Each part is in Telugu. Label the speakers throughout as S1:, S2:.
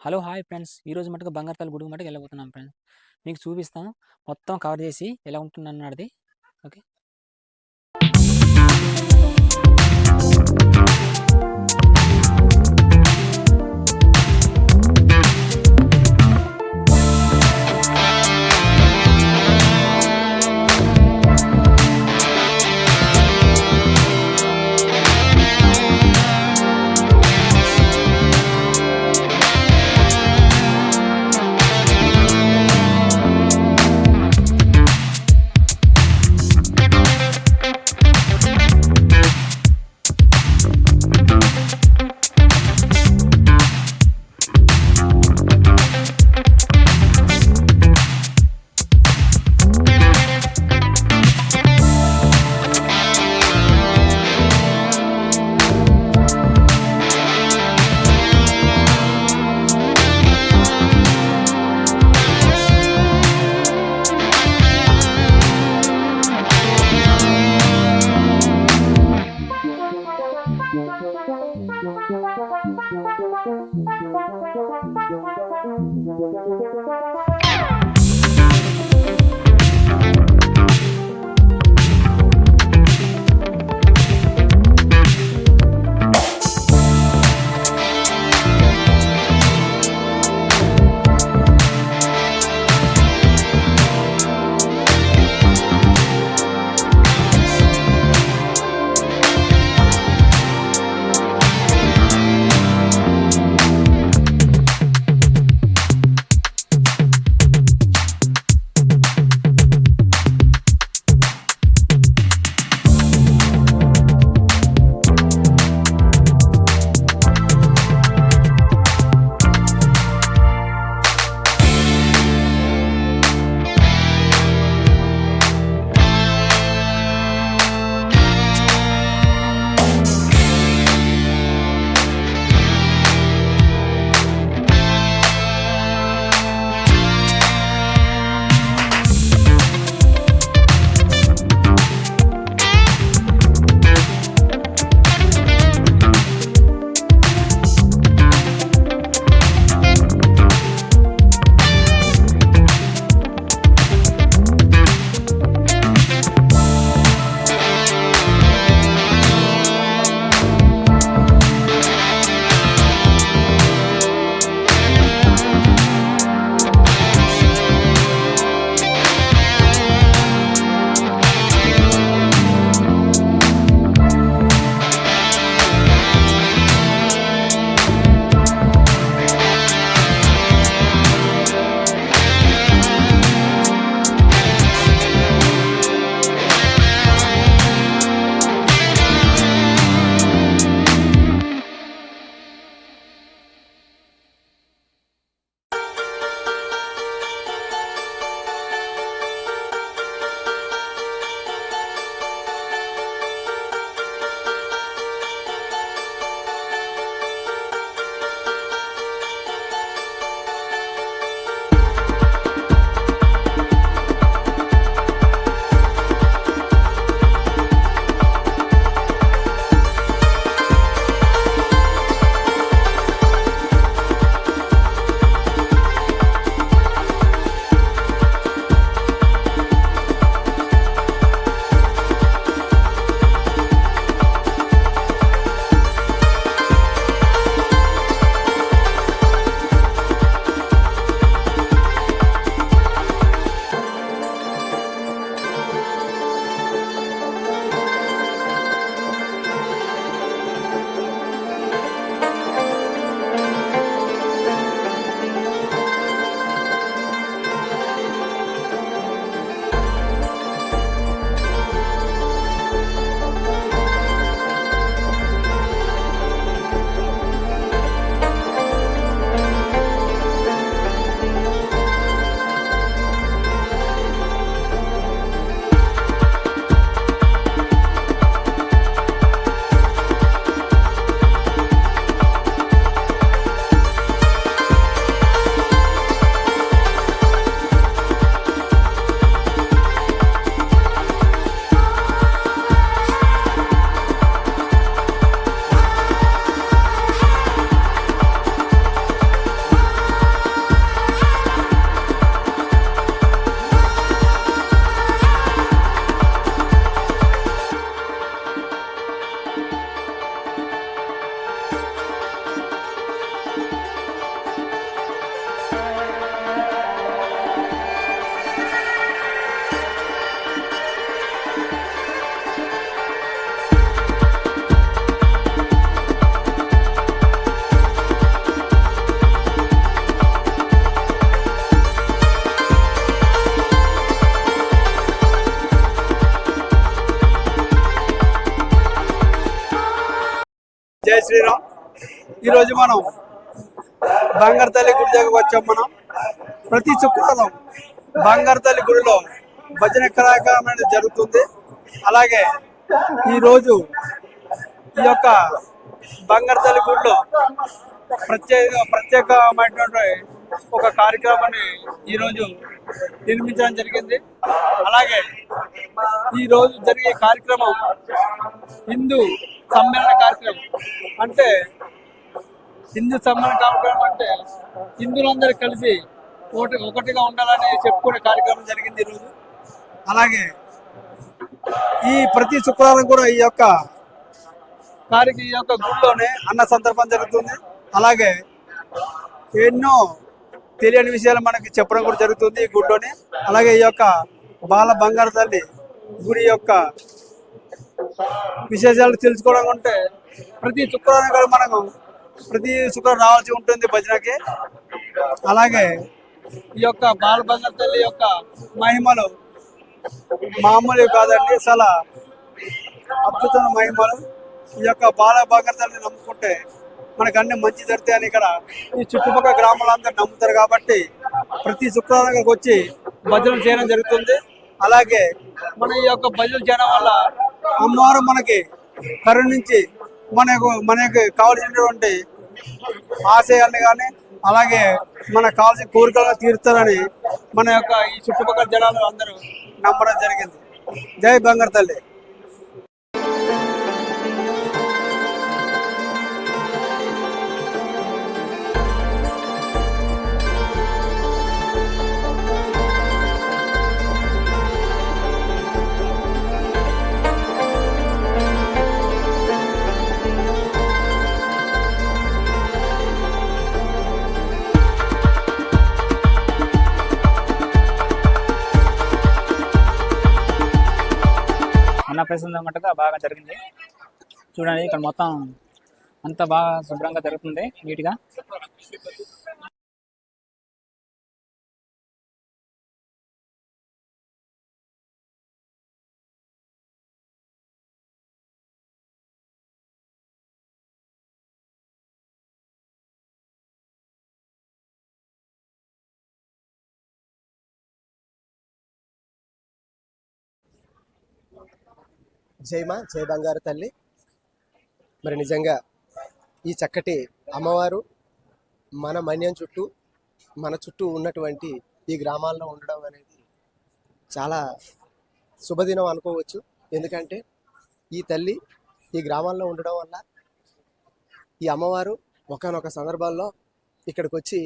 S1: హలో! Hi friends. ఈరోజు మటుకు బంగారు గుడికి మటుకు వెళ్ళబోతున్నాం ఫ్రెండ్స్. మీకు చూపిస్తాను. మొత్తం కవర్ చేసి ఎలా ఉంటుందన్నది. ఓకే.
S2: శ్రీరామ్. ఈరోజు మనం బంగారు తల్లి గుడి దగ్గరకు వచ్చాం. మనం ప్రతి శుక్రవారం బంగారు తల్లి గుడిలో భజన కార్యక్రమం అనేది జరుగుతుంది. అలాగే ఈరోజు ఈ యొక్క బంగారు తల్లి గుడిలో ప్రత్యేకమైనటువంటి ఒక కార్యక్రమాన్ని ఈరోజు నిర్మించడం జరిగింది. అలాగే ఈరోజు జరిగే కార్యక్రమం హిందూ సమ్మేళన కార్యక్రమం. అంటే హిందూ సమ్మేళన కార్యక్రమం అంటే హిందువులందరూ కలిసి ఒకటిగా ఉండాలని చెప్పుకునే కార్యక్రమం జరిగింది ఈరోజు. అలాగే ఈ ప్రతి శుక్రవారం కూడా ఈ యొక్క గుడిలోనే అన్న సందర్భం జరుగుతుంది. అలాగే ఎన్నో తెలియని విషయాలు మనకి చెప్పడం కూడా జరుగుతుంది ఈ గుడిలోనే. అలాగే ఈ యొక్క బాల బంగారు తల్లి గుడి యొక్క విశేషాలు తెలుసుకోవడం ఉంటే ప్రతి శుక్రవారం కూడా మనము ప్రతి శుక్రవారం రావాల్సి ఉంటుంది భజనకి. అలాగే ఈ యొక్క బాల బంగారు తల్లి యొక్క మహిమలు మామూలు కాదండి, చాలా అద్భుతమైన మహిమలు. ఈ యొక్క బాల బంగారు తల్లిని నమ్ముకుంటే మనకు అన్ని మంచి జరుగుతాయి అని ఇక్కడ ఈ చుట్టుపక్కల గ్రామాలందరూ నమ్ముతారు. కాబట్టి ప్రతి శుక్రవారం వచ్చి భజనలు చేయడం జరుగుతుంది. అలాగే మన ఈ యొక్క భజనలు చేయడం వల్ల అమ్మవారు మనకి కరుణించి మనకి కావలసినటువంటి ఆశయాన్ని కానీ అలాగే మనకు కావాల్సిన కోరికలను తీరుస్తారని మన యొక్క ఈ చుట్టుపక్కల జనాలు అందరూ నమ్మడం జరిగింది. జై బంగారు తల్లి.
S1: అన్న ప్రసాదం మటుగా బాగా జరిగింది. చూడండి ఇక్కడ మొత్తం అంతా బాగా శుభ్రంగా జరుగుతుంది, నీట్గా.
S3: జై బంగారు తల్లి. మరి నిజంగా ఈ చక్కటి అమ్మవారు మన మన్యం చుట్టూ మన చుట్టూ ఉన్నటువంటి ఈ గ్రామాల్లో ఉండడం అనేది చాలా శుభదినం అనుకోవచ్చు. ఎందుకంటే ఈ తల్లి ఈ గ్రామాల్లో ఉండడం వల్ల ఈ అమ్మవారు ఒకానొక సందర్భాల్లో ఇక్కడికి వచ్చి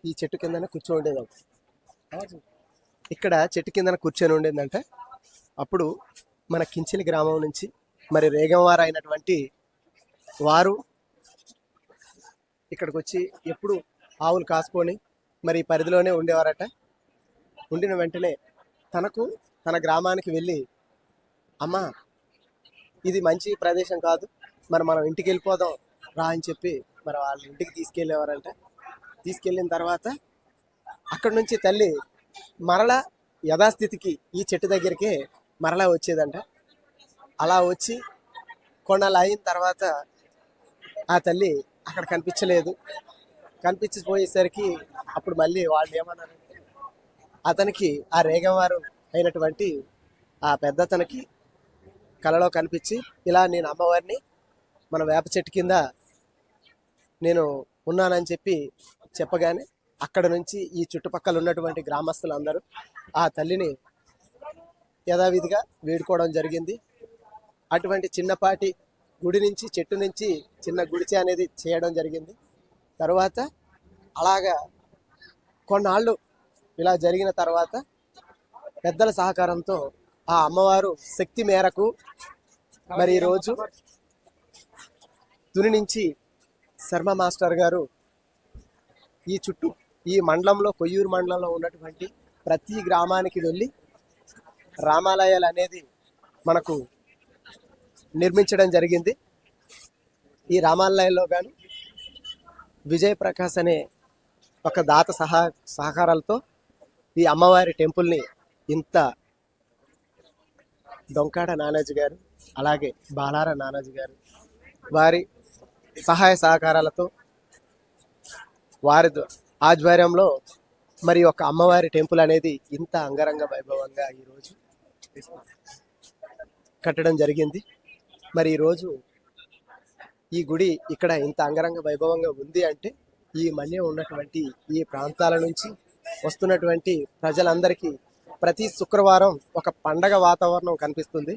S3: ఈ చెట్టు కిందన కూర్చొని ఉండేది. ఇక్కడ చెట్టు కిందన కూర్చొని ఉండేదంటే అప్పుడు మన కించిలి గ్రామం నుంచి మరి రేగంవారు అయినటువంటి వారు ఇక్కడికి వచ్చి ఎప్పుడు ఆవులు కాసుకొని మరి ఈ పరిధిలోనే ఉండేవారట. ఉండిన వెంటనే తన గ్రామానికి వెళ్ళి, అమ్మ ఇది మంచి ప్రదేశం కాదు, మరి మనం ఇంటికి వెళ్ళిపోదాం రా అని చెప్పి మరి వాళ్ళ ఇంటికి తీసుకెళ్ళేవారంట. తీసుకెళ్ళిన తర్వాత అక్కడి నుంచి తల్లి మరలా యథాస్థితికి ఈ చెట్టు దగ్గరికి మరలా వచ్చేదంట. అలా వచ్చి కొన్నాళ్ళు అయిన తర్వాత ఆ తల్లి అక్కడ కనిపించలేదు. కనిపించిపోయేసరికి అప్పుడు మళ్ళీ వాళ్ళు ఏమన్నారంటే అతనికి ఆ రేగంవారు అయినటువంటి ఆ పెద్దతనికి కలలో కనిపించి, ఇలా నేను అమ్మవారిని మన వేప చెట్టు కింద నేను ఉన్నానని చెప్పగానే అక్కడ నుంచి ఈ చుట్టుపక్కల ఉన్నటువంటి గ్రామస్తులందరూ ఆ తల్లిని యథావిధిగా వేడుకోవడం జరిగింది. అటువంటి చిన్నపాటి గుడి నుంచి చెట్టు నుంచి చిన్న గుడిచె అనేది చేయడం జరిగింది. తర్వాత అలాగా కొన్నాళ్ళు ఇలా జరిగిన తర్వాత పెద్దల సహకారంతో ఆ అమ్మవారు శక్తి మేరకు మరి ఈరోజు తుని నుంచి శర్మ మాస్టర్ గారు ఈ మండలంలో కొయ్యూరు మండలంలో ఉన్నటువంటి ప్రతి గ్రామానికి వెళ్ళి రామాలయాలు అనేది మనకు నిర్మించడం జరిగింది. ఈ రామాలయాల్లో గాను విజయ్ ప్రకాష్ అనే ఒక దాత సహకారాలతో ఈ అమ్మవారి టెంపుల్ని ఇంత డొంకాడ నానాజీ గారు, అలాగే బాలార నానాజీ గారు, వారి సహాయ సహకారాలతో వారి ఆధ్వర్యంలో మరి ఒక అమ్మవారి టెంపుల్ అనేది ఇంత అంగరంగ వైభవంగా ఈరోజు కట్టడం జరిగింది. మరి ఈరోజు ఈ గుడి ఇక్కడ ఇంత అంగరంగ వైభవంగా ఉంది అంటే ఈ మన్యం ఉన్నటువంటి ఈ ప్రాంతాల నుంచి వస్తున్నటువంటి ప్రజలందరికీ ప్రతి శుక్రవారం ఒక పండగ వాతావరణం కనిపిస్తుంది.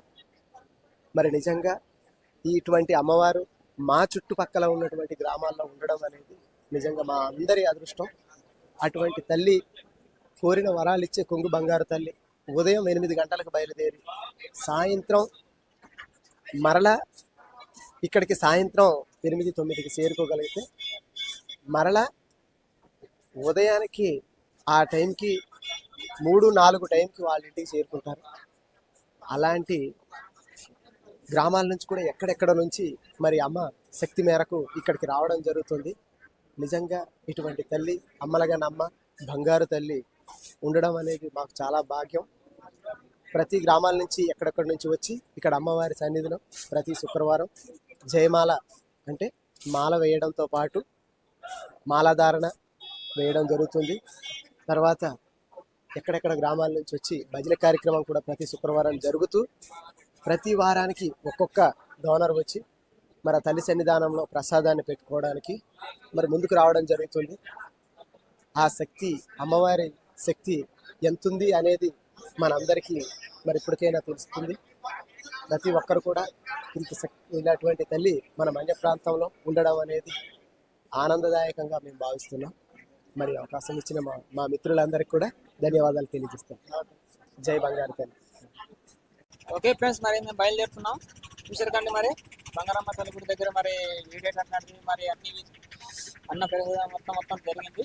S3: మరి నిజంగా ఇటువంటి అమ్మవారు మా చుట్టుపక్కల ఉన్నటువంటి గ్రామాల్లో ఉండడం అనేది నిజంగా మా అందరి అదృష్టం. అటువంటి తల్లి కోరిన వరాలు ఇచ్చే కొంగు బంగారు తల్లి ఉదయం 8 గంటలకు బయలుదేరి సాయంత్రం మరలా ఇక్కడికి సాయంత్రం 8-9కి చేరుకోగలిగితే మరలా ఉదయానికి ఆ టైంకి 3-4 టైంకి వాళ్ళ ఇంటికి చేరుకుంటారు. అలాంటి గ్రామాల నుంచి కూడా ఎక్కడెక్కడ నుంచి మరి అమ్మ శక్తి మేరకు ఇక్కడికి రావడం జరుగుతుంది. నిజంగా ఇటువంటి తల్లి అమ్మలగా నమ్మ బంగారు తల్లి ఉండడం అనేది మాకు చాలా భాగ్యం. ప్రతి గ్రామాల నుంచి ఎక్కడెక్కడి నుంచి వచ్చి ఇక్కడ అమ్మవారి సన్నిధిలో ప్రతి శుక్రవారం జయమాల అంటే మాల వేయడంతో పాటు మాలాధారణ వేయడం జరుగుతుంది. తర్వాత ఎక్కడెక్కడ గ్రామాల నుంచి వచ్చి భజన కార్యక్రమం కూడా ప్రతి శుక్రవారం జరుగుతూ ప్రతి వారానికి ఒక్కొక్క డోనర్ వచ్చి మరి తల్లి సన్నిధానంలో ప్రసాదాన్ని పెట్టుకోవడానికి మరి ముందుకు రావడం జరుగుతుంది. ఆ శక్తి అమ్మవారి శక్తి ఎంతుంది అనేది మనందరికీ మరి ఇప్పటికైనా తెలుస్తుంది. ప్రతి ఒక్కరు కూడా ఇలాంటి తల్లి మన మన్య ప్రాంతంలో ఉండడం అనేది ఆనందదాయకంగా మేము భావిస్తున్నాం. మరి అవకాశం ఇచ్చిన మా మిత్రులందరికీ కూడా ధన్యవాదాలు తెలియజేస్తాం. జై బంగారు తల్లి.
S1: ఓకే ఫ్రెండ్స్, మరి మేము బయలుదేరుతున్నాం. చూసారు కండి, మరి బంగారమ్మ తల్లి గుడి దగ్గర మరి వీడియో అన్నది మరి అన్ని అన్న పెరుగుదల మొత్తం జరిగింది.